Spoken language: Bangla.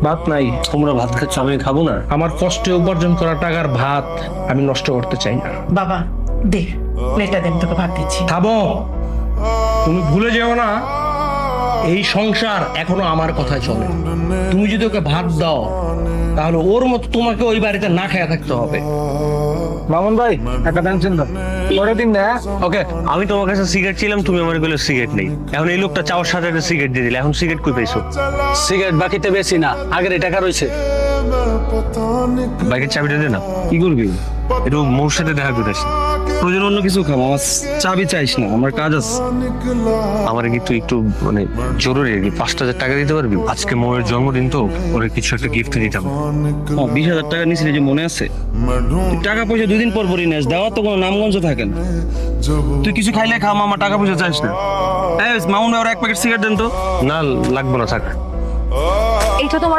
ভাত নাই। তোমরা ভাত খাচ্ছ, আমি খাবো না? আমার কষ্টে উপার্জন করা টাকার ভাত আমি নষ্ট করতে চাই না। বাবা দে, প্লেটটা দেন, তোকে ভাত দিচ্ছি। খাবো। তুমি ভুলে যেও না, এই সংসার এখনো আমার কথায় চলে। তুমি যদি ওকে ভাত দাও তাহলে ওর মতো তোমাকে ওই বাড়িতে না খেয়ে থাকতে হবে। মামুন ভাই একটা টেনশন দাও, পরের দিন না। ওকে, আমি তোমার কাছে সিগারেট ছিলাম, তুমি আমার বলে সিগারেট নেই। এখন এই লোকটা চাওয়ার সাথে একটা সিগারেট দিয়ে দিলে, এখন সিগারেট কই পাইছো? সিগারেট বাকিতে বেশি না, আগের টাকা রয়েছে। বাইকের চাবিটা দে না। কি করবি? একটু মোর সাথে দেখা করে আসি। প্রয়োজন অন্য কিছু খাবো, আমার চাবি চাইস না, আমার কাজ আছে। আমার কিন্তু একটু মানে জরুরি আর কি, 5,000 টাকা দিতে পারবি? আজকে মোয়ের জন্মদিন তো, ওরে কিছু একটা গিফট দিতাম। 20,000 টাকা নিয়েছিলে যে মনে আছে? তুই টাকা পয়সা 2 দিন পর পরই নেস, দেওয়ার তো কোনো নামগঞ্জ থাকে না। তুই কিছু খাইলে খা, মামা টাকা পয়সা চাইস না। মামুন ভাই ওর 1 প্যাকেট সিগারেট দেন তো। না লাগবো না, থাক। এটা তোমার